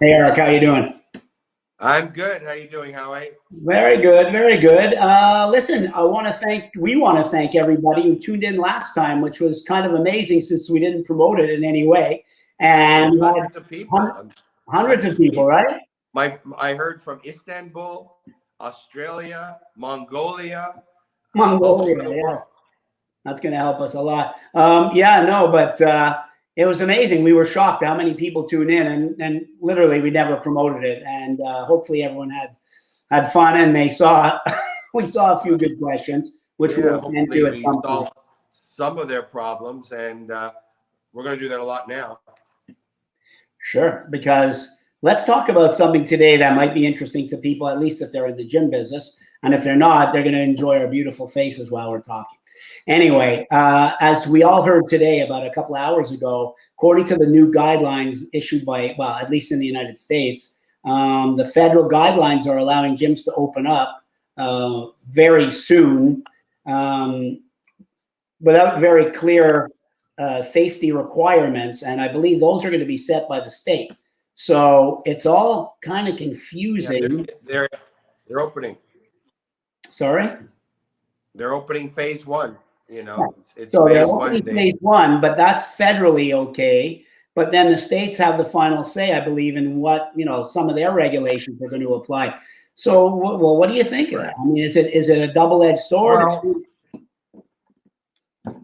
Hey Eric, how you doing? I'm good. How you doing, Howie? Very good, very good. Listen, we want to thank everybody who tuned in last time, which was kind of amazing since we didn't promote it in any way. We And had we had hundreds of people. hundreds Hundreds of of people, people. right? I heard from Istanbul, Australia, Mongolia, all over Mongolia, the yeah. world. That's going to help us a lot. Yeah, no, but it was amazing. We were shocked how many people tuned in, and literally we never promoted it. And hopefully everyone had fun and they saw we saw a few good questions, which Yeah, we'll get hopefully into at we some point. solve some of their problems, and we're going to do that a lot now. Sure, because let's talk about something today that might be interesting to people, at least if they're in the gym business. And if they're not, they're going to enjoy our beautiful faces while we're talking. Anyway, as we all heard today about a couple hours ago, according to the new guidelines issued by, well, at least in the United States, the federal guidelines are allowing gyms to open up very soon without very clear safety requirements, and I believe those are going to be set by the state. So it's all kind of Yeah, confusing. they're opening. Sorry? They're opening phase one. Yeah. It's So they're phase one. opening phase one, but that's federally okay. But then the states have the final say, I believe, in what some of their regulations are going to apply. So, well, what do you think of that? I mean, is it a double-edged sword? Well,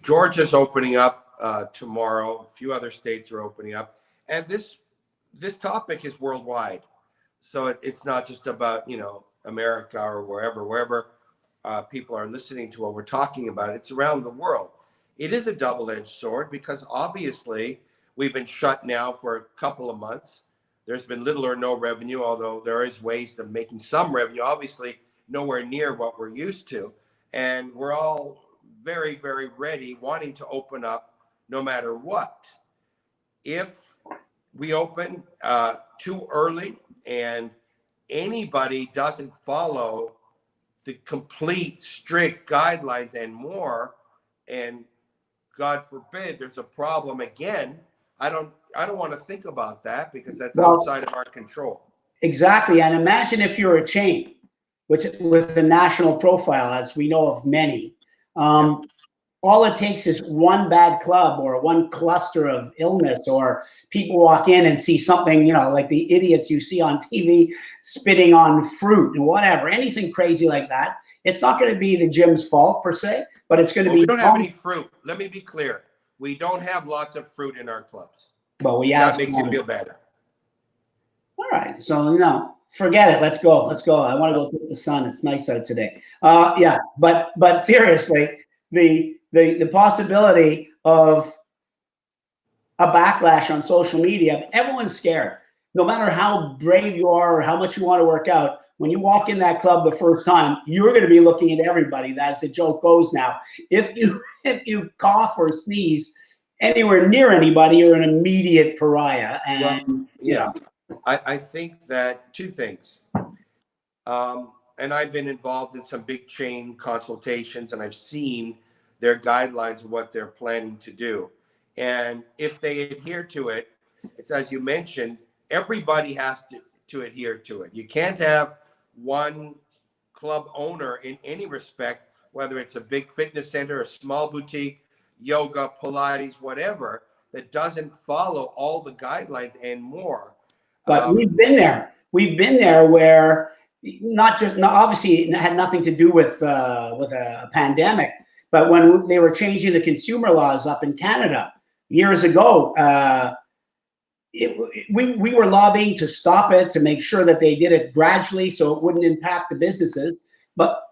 Georgia's opening up tomorrow. A few other states are opening up, and this topic is worldwide. So it's not just about America or wherever people are listening to what we're talking about. It's around the world. It is a double-edged sword because obviously we've been shut now for a couple of months. There's been little or no revenue, although there is ways of making some revenue. Obviously, nowhere near what we're used to, and we're all very, very ready, wanting to open up no matter what. If we open too early and anybody doesn't follow the complete strict guidelines and more, and God forbid there's a problem again, I don't want to think about that because that's outside of our control. Exactly. And imagine if you're a chain, which with a national profile, as we know of many, all it takes is one bad club or one cluster of illness, or people walk in and see something, like the idiots you see on TV spitting on fruit and whatever, anything crazy like that. It's not going to be the gym's fault per se, but it's going to be. We don't have any fruit. Let me be clear. We don't have lots of fruit in our clubs. But we have. That makes you feel better. All right. So no, forget it. Let's go. Let's go. I want to go get the sun. It's nice out today. Yeah. But seriously, the possibility of a backlash on social media, everyone's scared. No matter how brave you are or how much you want to work out, when you walk in that club the first time, you're going to be looking at everybody. That's the joke goes now. If you cough or sneeze anywhere near anybody, you're an immediate pariah. And I think that two things. And I've been involved in some big chain consultations, and I've seen their guidelines of what they're planning to do. And if they adhere to it, it's as you mentioned, everybody has to adhere to it. You can't have one club owner in any respect, whether it's a big fitness center, a small boutique, yoga, Pilates, whatever, that doesn't follow all the guidelines and more. But we've been there. We've been there where obviously it had nothing to do with a pandemic, but when they were changing the consumer laws up in Canada years ago, we were lobbying to stop it, to make sure that they did it gradually so it wouldn't impact the businesses. But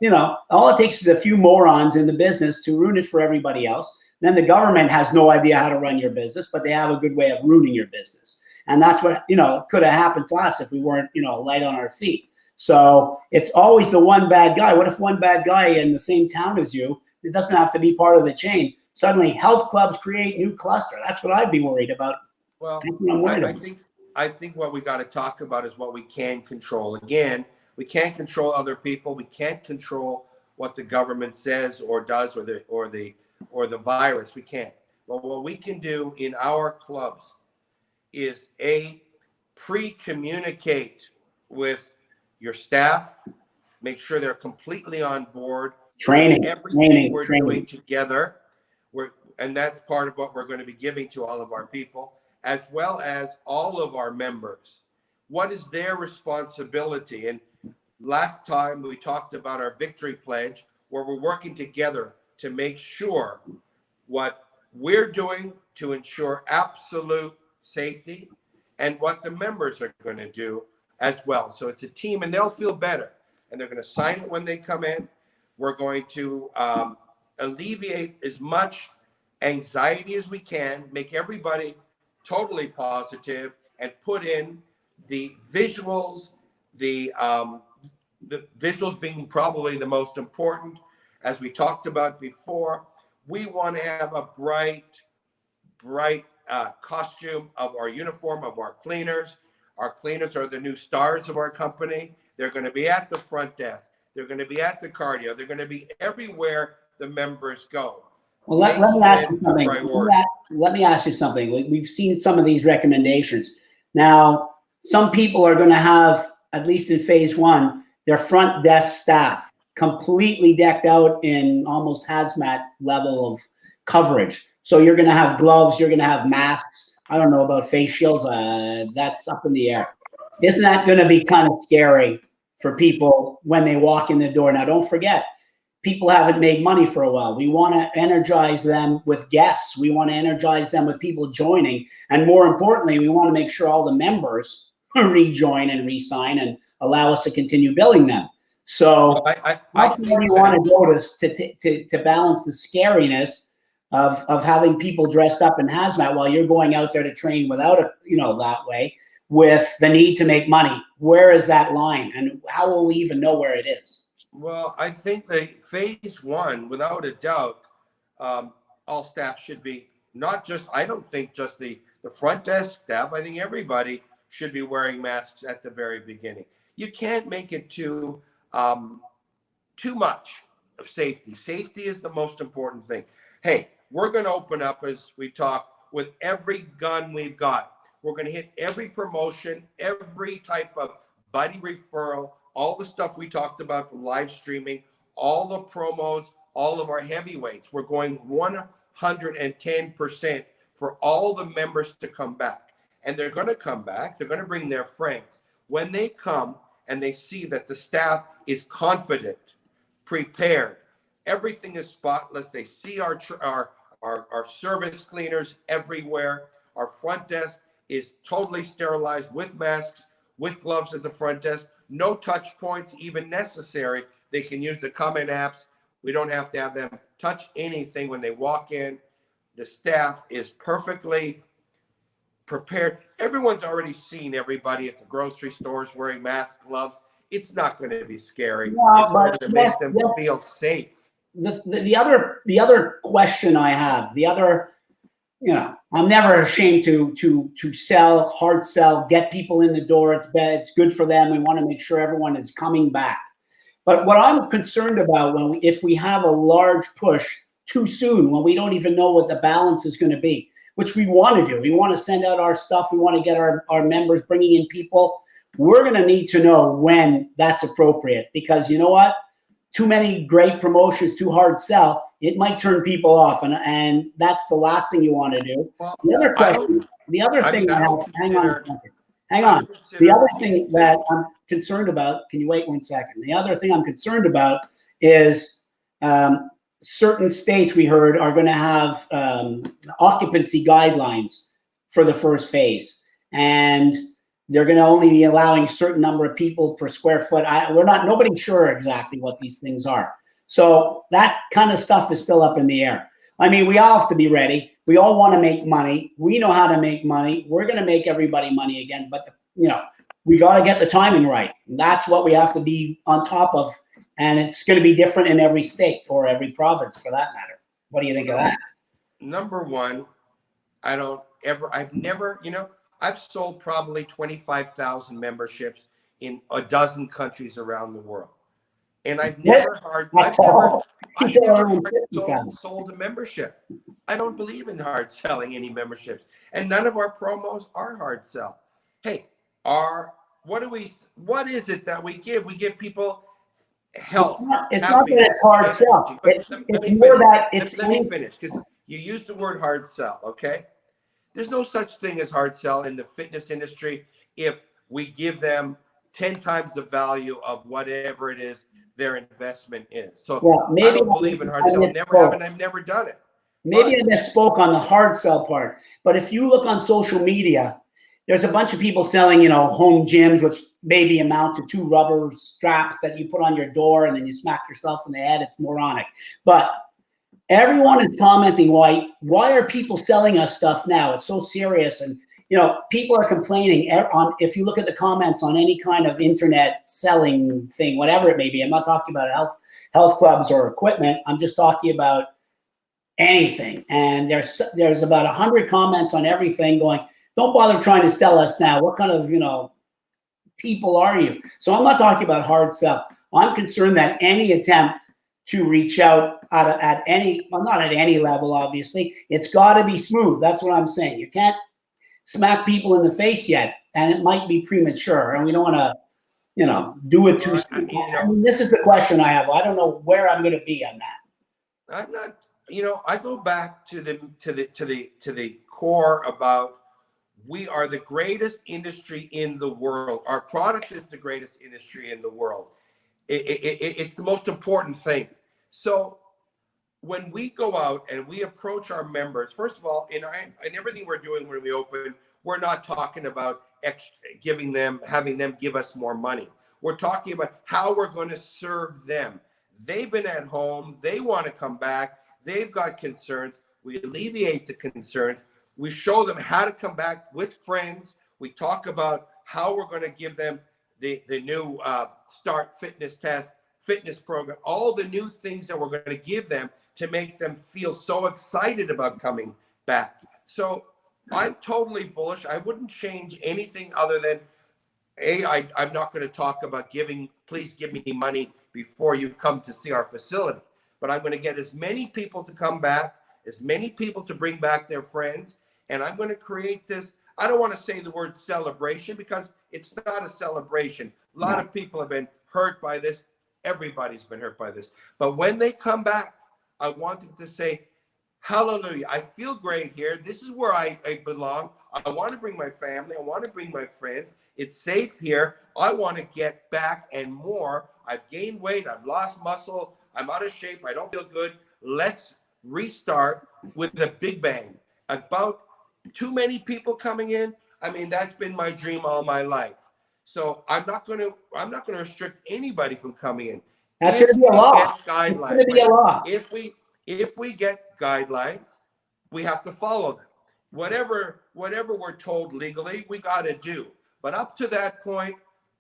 all it takes is a few morons in the business to ruin it for everybody else. Then the government has no idea how to run your business, but they have a good way of ruining your business. And that's what could have happened to us if we weren't light on our feet. So it's always the one bad guy. What if one bad guy in the same town as you, it doesn't have to be part of the chain, suddenly health clubs create new cluster? That's what I'd be worried about. Well, I think what we got to talk about is what we can control. Again, we can't control other people. We can't control what the government says or does, or the virus. We can't. But what we can do in our clubs is pre-communicate with your staff, make sure they're completely on board. Training, Everything we're training. doing together. And that's part of what we're going to be giving to all of our people, as well as all of our members. What is their responsibility? And last time we talked about our victory pledge, where we're working together to make sure what we're doing to ensure absolute safety and what the members are going to do as well. So it's a team, and they'll feel better, and they're going to sign it when they come in. We're going to alleviate as much anxiety as we can, make everybody totally positive, and put in the visuals, the visuals being probably the most important. As we talked about before, we want to have a bright costume of our uniform, of our cleaners. Our cleaners are the new stars of our company. They're going to be at the front desk. They're going to be at the cardio. They're going to be everywhere the members go. Well, let me ask you something. Let me ask you something. We've seen some of these recommendations. Now, some people are going to have, at least in phase one, their front desk staff completely decked out in almost hazmat level of coverage. So you're going to have gloves, you're going to have masks. I don't know about face shields. That's up in the air. Isn't that going to be kind of scary for people when they walk in the door? Now, don't forget, people haven't made money for a while. We want to energize them with guests. We want to energize them with people joining. And more importantly, we want to make sure all the members rejoin and re-sign and allow us to continue billing them. So how far do you want to go to balance the scariness of having people dressed up in hazmat while you're going out there to train without a, that way, with the need to make money? Where is that line, and how will we even know where it is? Well, I think that phase one, without a doubt, all staff should be not just, I don't think just the front desk staff. I think everybody should be wearing masks at the very beginning. You can't make it too much of safety. Safety is the most important thing. Hey, we're going to open up, as we talk, with every gun we've got. We're going to hit every promotion, every type of buddy referral, all the stuff we talked about from live streaming, all the promos, all of our heavyweights. We're going 110% for all the members to come back. And they're going to come back. They're going to bring their friends. When they come and they see that the staff is confident, prepared, everything is spotless. They see our service cleaners everywhere. Our front desk is totally sterilized with masks, with gloves at the front desk. No touch points even necessary. They can use the comment apps. We don't have to have them touch anything when they walk in. The staff is perfectly prepared. Everyone's already seen everybody at the grocery stores wearing masks, gloves. It's not going to be scary. No, it's going to make them feel safe. The other question I have, I'm never ashamed to hard sell, get people in the door. It's good for them. We want to make sure everyone is coming back. But what I'm concerned about if we have a large push too soon, when we don't even know what the balance is going to be, which we want to do. We want to send out our stuff. We want to get our members, bringing in people. We're going to need to know when that's appropriate, because you know what? Too many great promotions, too hard sell, it might turn people off, and that's the last thing you want to do. Well, the other question, the other thing hang on. The other thing that I'm concerned about, can you wait 1 second? The other thing I'm concerned about is certain states, we heard, are going to have occupancy guidelines for the first phase, and they're going to only be allowing a certain number of people per square foot. Nobody's sure exactly what these things are. So that kind of stuff is still up in the air. I mean, we all have to be ready. We all want to make money. We know how to make money. We're going to make everybody money again, but we got to get the timing right. And that's what we have to be on top of. And it's going to be different in every state or every province for that matter. What do you think of that? Number one, I've never, I've sold probably 25,000 memberships in a dozen countries around the world. And I've never sold a membership. I don't believe in hard selling any memberships. And none of our promos are hard sell. Hey, are what is it that we give? We give people health. It's not that it's hard sell. It's more that it's. Let me finish, because you use the word hard sell. Okay, there's no such thing as hard sell in the fitness industry if we give them 10 times the value of whatever it is their investment is. So maybe I don't believe in hard sell. I've never done it. Maybe I misspoke on the hard sell part. But if you look on social media, there's a bunch of people selling, home gyms, which maybe amount to 2 rubber straps that you put on your door and then you smack yourself in the head. It's moronic. But everyone is commenting, why are people selling us stuff now? It's so serious. And, people are complaining if you look at the comments on any kind of internet selling thing, whatever it may be. I'm not talking about health clubs or equipment. I'm just talking about anything. And there's about 100 comments on everything going, don't bother trying to sell us now. What kind of, people are you? So I'm not talking about hard sell. I'm concerned that any attempt to reach out at any, well, not at any level, obviously, it's got to be smooth. That's what I'm saying. You can't smack people in the face yet, and it might be premature, and we don't want to, do it too soon. I mean, this is the question I have. I don't know where I'm going to be on that. I'm not. I go back to the core about we are the greatest industry in the world. Our product is the greatest industry in the world. It's the most important thing. So when we go out and we approach our members, first of all, in everything we're doing when we open, we're not talking about having them give us more money. We're talking about how we're going to serve them. They've been at home. They want to come back. They've got concerns. We alleviate the concerns. We show them how to come back with friends. We talk about how we're going to give them the new Start Fitness Test fitness program, all the new things that we're going to give them to make them feel so excited about coming back. So I'm totally bullish. I wouldn't change anything other than, I'm not going to talk about please give me money before you come to see our facility. But I'm going to get as many people to come back, as many people to bring back their friends. And I'm going to create this. I don't want to say the word celebration because it's not a celebration. A lot of people have been hurt by this. Everybody's been hurt by this. But when they come back, I want them to say, hallelujah, I feel great here. This is where I belong. I want to bring my family. I want to bring my friends. It's safe here. I want to get back and more. I've gained weight. I've lost muscle. I'm out of shape. I don't feel good. Let's restart with a big bang. About too many people coming in. I mean, that's been my dream all my life. So I'm not going to restrict anybody from coming in. That's going to be a law. Guidelines. It's going to be a law. If we get guidelines, we have to follow them. Whatever we're told legally, we got to do. But up to that point,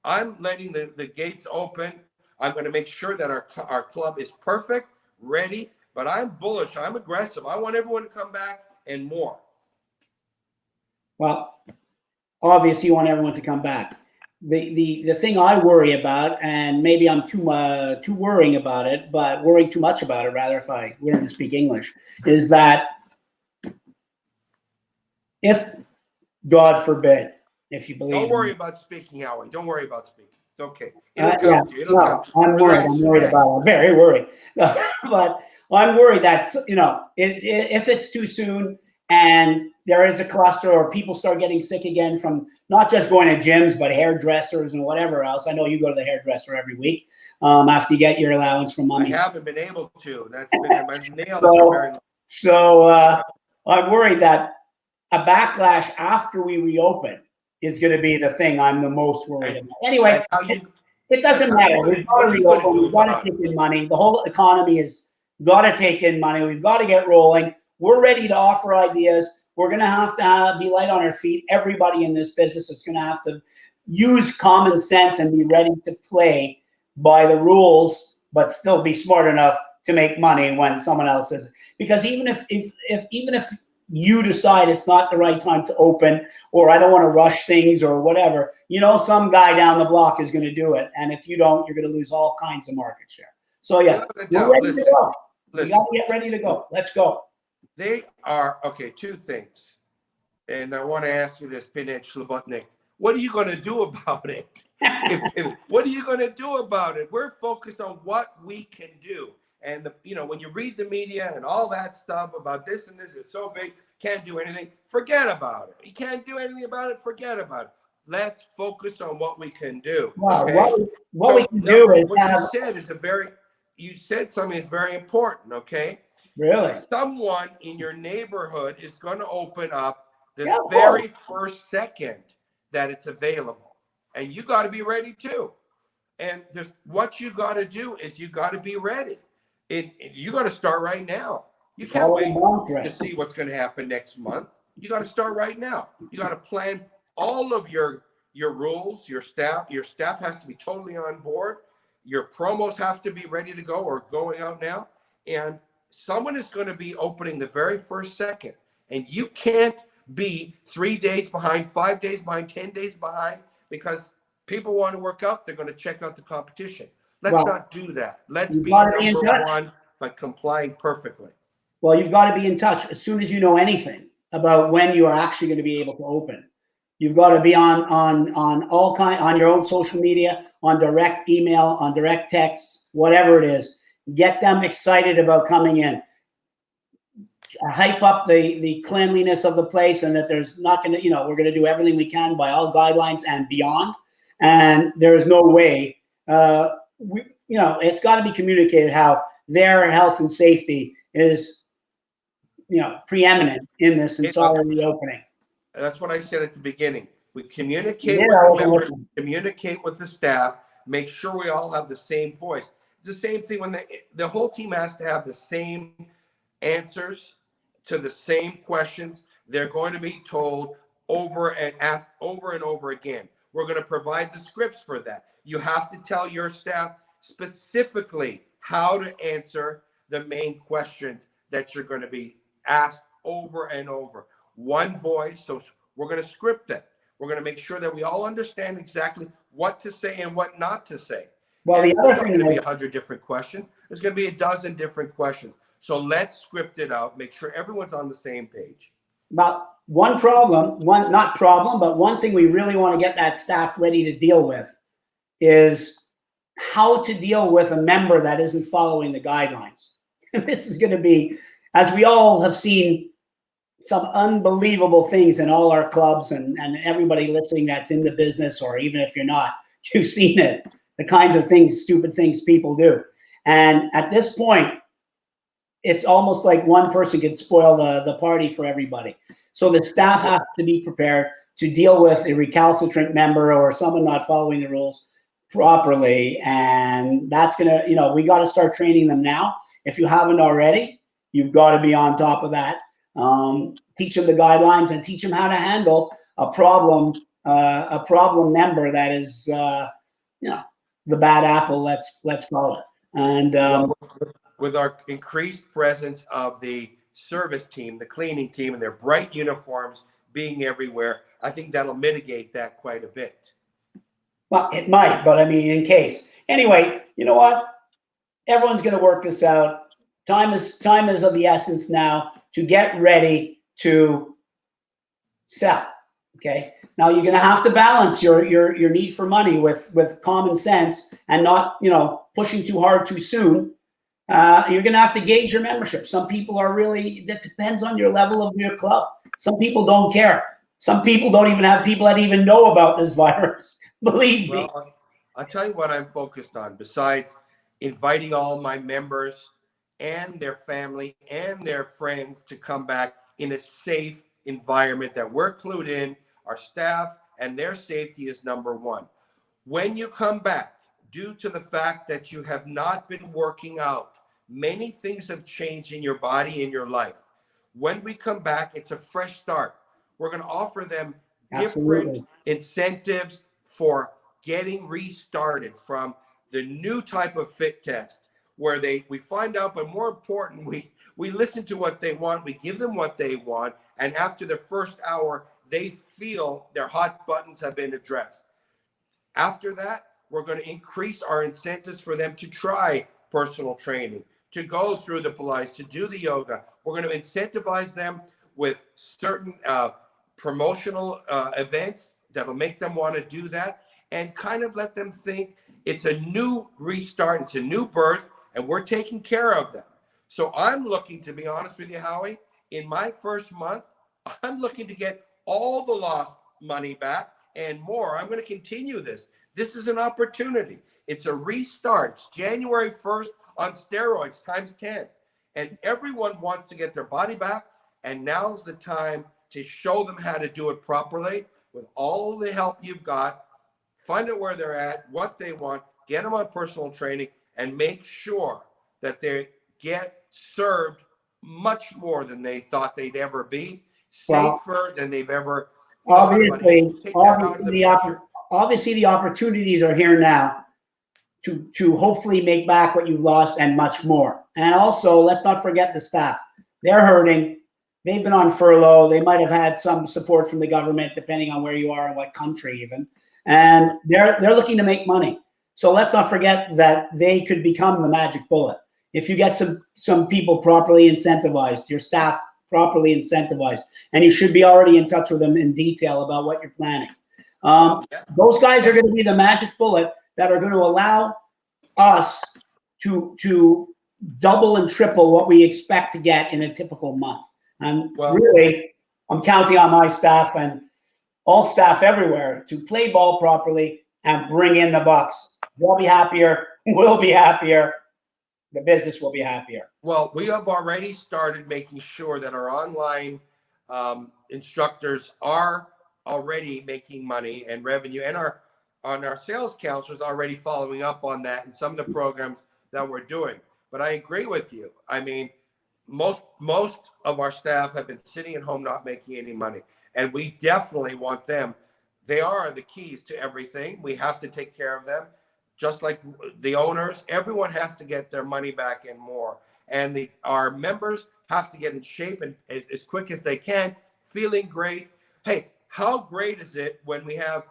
I'm letting the gates open. I'm going to make sure that our club is perfect, ready. But I'm bullish. I'm aggressive. I want everyone to come back and more. Well, obviously you want everyone to come back. The thing I worry about, and maybe I'm too worrying about it, but worrying too much about it, rather, if I learn to speak English, is that if, God forbid, if you believe. Don't worry about speaking, Howie. Don't worry about speaking. It's okay. I'm worried. I'm worried about it. I'm very worried. But I'm worried that, if it's too soon and there is a cluster or people start getting sick again from not just going to gyms, but hairdressers and whatever else. I know you go to the hairdresser every week after you get your allowance from mommy. I haven't been able to. That's been my nails. So I'm worried that a backlash after we reopen is going to be the thing I'm the most worried about. Anyway, it doesn't matter. We've got to reopen. We've got to take in money. The whole economy has got to take in money. We've got to get rolling. We're ready to offer ideas. We're going to have to be light on our feet. Everybody in this business is going to have to use common sense and be ready to play by the rules, but still be smart enough to make money when someone else isn't. Because even if you decide it's not the right time to open, or I don't want to rush things or whatever, some guy down the block is going to do it. And if you don't, you're going to lose all kinds of market share. So yeah, we're ready to go. We got to get ready to go. Let's go. They are, okay, two things. And I want to ask you this, Pined Slobotnik. what are you going to do about it? What are you going to do about it? We're focused on what we can do. And when you read the media and all that stuff about this and this, it's so big, can't do anything. Forget about it. You can't do anything about it. Forget about it. Let's focus on what we can do. Well, Okay. what we can do is what you said something is very important. Okay. Really? Someone in your neighborhood is going to open up the Yeah, very first second that it's available. And you got to be ready too. And what you got to do is you got to be ready. You got to start right now. You can't wait to see what's going to happen next month. You got to start right now. You got to plan all of your rules, your staff has to be totally on board. Your promos have to be ready to go or going out now. And someone is going to be opening the very first second. And you can't be 3 days behind, 5 days behind, 10 days behind, because people want to work out. They're going to check out the competition. Let's not do that. Let's be number one by complying perfectly. Well, you've got to be in touch as soon as you know anything about when you are actually going to be able to open. You've got to be on your own social media, on direct email, on direct text, whatever it is. Get them excited about coming in. Hype up the cleanliness of the place, and that there's not going to, we're going to do everything we can by all guidelines and beyond. And there is no way, it's got to be communicated how their health and safety is, preeminent in this entire reopening. That's what I said at the beginning. We communicate with the members, communicate with the staff, make sure we all have the same voice. It's the same thing when the whole team has to have the same answers to the same questions. They're going to be told over and asked over and over again. We're going to provide the scripts for that. You have to tell your staff specifically how to answer the main questions that you're going to be asked over and over. One voice. So we're going to script it. We're going to make sure that we all understand exactly what to say and what not to say. Well, the other thing is going to be 100 different questions. There's going to be a dozen different questions. So let's script it out. Make sure everyone's on the same page. But one thing we really want to get that staff ready to deal with is how to deal with a member that isn't following the guidelines. This is going to be, as we all have seen, some unbelievable things in all our clubs, and everybody listening that's in the business, or even if you're not, you've seen it, the kinds of things, stupid things people do. And at this point, it's almost like one person can spoil the party for everybody. So the staff has to be prepared to deal with a recalcitrant member or someone not following the rules properly. And that's going to, we got to start training them now. If you haven't already, you've got to be on top of that. Teach them the guidelines and teach them how to handle a problem member that is, the bad apple, let's call it. And with our increased presence of the service team, the cleaning team, and their bright uniforms being everywhere, I think that'll mitigate that quite a bit. Well, it might, but I mean, in case. Anyway, you know what? Everyone's going to work this out. Time is of the essence now to get ready to sell. Okay. Now you're going to have to balance your need for money with common sense and not, pushing too hard too soon. You're going to have to gauge your membership. Some people are that depends on your level of your club. Some people don't care. Some people don't even have people that even know about this virus. Believe me. Well, I'll tell you what I'm focused on, besides inviting all my members and their family and their friends to come back in a safe environment that we're clued in. Our staff and their safety is number one. When you come back, due to the fact that you have not been working out, many things have changed in your body, in your life. When we come back, it's a fresh start. We're going to offer them different incentives for getting restarted, from the new type of fit test, where we find out, but more important, we listen to what they want, we give them what they want, and after the first hour, they feel their hot buttons have been addressed. After that, we're going to increase our incentives for them to try personal training, to go through the Pilates, to do the yoga. We're going to incentivize them with certain promotional events that'll make them want to do that, and kind of let them think it's a new restart, it's a new birth, and we're taking care of them. So I'm looking, to be honest with you, Howie, in my first month, I'm looking to get all the lost money back and more. I'm going to continue this. This is an opportunity. It's a restart. It's January 1st on steroids times 10. And everyone wants to get their body back. And now's the time to show them how to do it properly with all the help you've got. Find out where they're at, what they want, get them on personal training, and make sure that they get served much more than they thought they'd ever be, safer than they've ever thought. Obviously, the opportunities are here now to hopefully make back what you've lost and much more. And also, let's not forget the staff. They're hurting. They've been on furlough. They might have had some support from the government, depending on where you are and what country even. And they're looking to make money. So let's not forget that they could become the magic bullet. If you get some people properly incentivized, your staff properly incentivized, and you should be already in touch with them in detail about what you're planning. Those guys are going to be the magic bullet that are going to allow us to double and triple what we expect to get in a typical month. And really, I'm counting on my staff and all staff everywhere to play ball properly and bring in the bucks. They'll be happier. We'll be happier. The business will be happier. Well, we have already started making sure that our online instructors are already making money and revenue, and our sales counselors already following up on that and some of the programs that we're doing. But I agree with you. I mean, most of our staff have been sitting at home not making any money, and we definitely want them. They are the keys to everything. We have to take care of them. Just like the owners, everyone has to get their money back and more. And our members have to get in shape and as quick as they can, feeling great. Hey, how great is it when we have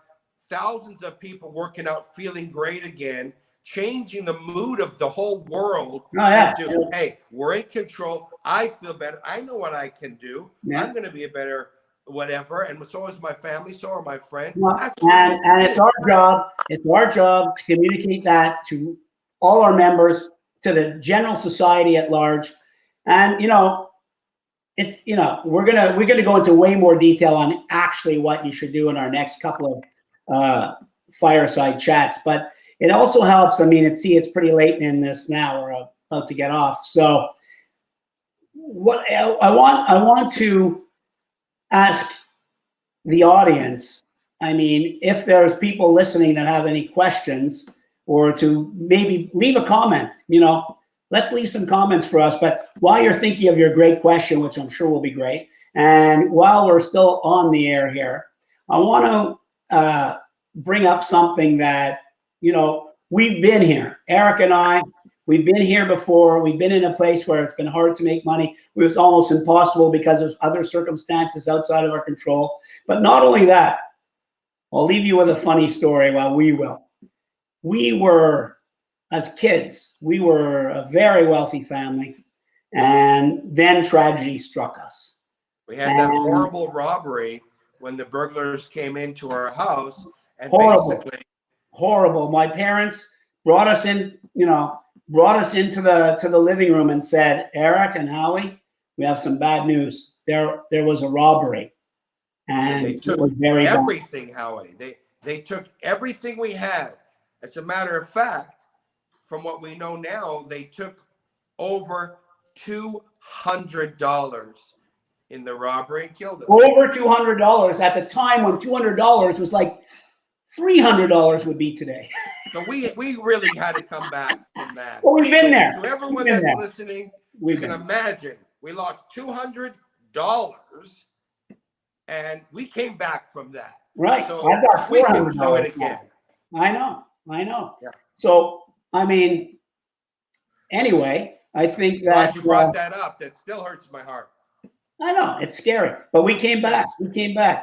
thousands of people working out, feeling great again, changing the mood of the whole world into, hey, we're in control. I feel better. I know what I can do. Yeah. I'm going to be a better whatever, and so is my family, so are my friends. And it's our job. It's our job to communicate that to all our members, to the general society at large. And it's we're gonna go into way more detail on actually what you should do in our next couple of fireside chats. But it also helps. I mean, it's pretty late in this now. We're about to get off. So what I want to ask the audience, I mean, if there's people listening that have any questions, or to maybe leave a comment, let's leave some comments for us. But while you're thinking of your great question, which I'm sure will be great, and while we're still on the air here, I want to bring up something that, we've been here. Eric and I, we've been here before. We've been in a place where it's been hard to make money. It was almost impossible because of other circumstances outside of our control. But not only that, I'll leave you with a funny story. We were, as kids, we were a very wealthy family. And then tragedy struck us. We had that horrible robbery when the burglars came into our house. And horrible. My parents brought us in, brought us into the living room and said, Eric and Howie, we have some bad news. There was a robbery, and they took everything, bad. Howie. They took everything we had. As a matter of fact, from what we know now, they took over $200 in the robbery and killed us. Over $200 at the time when $200 was like $300 would be today. So we really had to come back from that. Well, we've been there. To everyone that's listening, you can imagine we lost $200 and we came back from that. Right. So I've got $400. We can do it again. I know. Yeah. So, I mean, anyway, I think that glad you brought that up. That still hurts my heart. I know, it's scary, but we came back.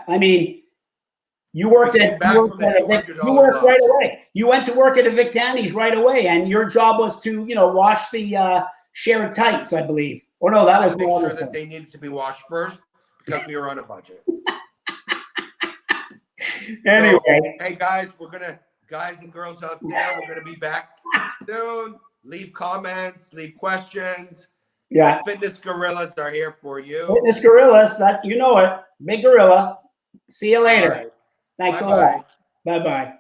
I mean, you worked right away. You went to work at a Victani's right away, and your job was to, wash the shared tights, I believe. Or no, that was make sure that they needed to be washed first because we were on a budget. Anyway, hey guys, guys and girls out there, we're gonna be back soon. Leave comments, leave questions. yeah, The fitness gorillas are here for you. Fitness Gorillas, that you know it, big gorilla. See you All later. right. Thanks a Bye-bye. lot. Bye bye.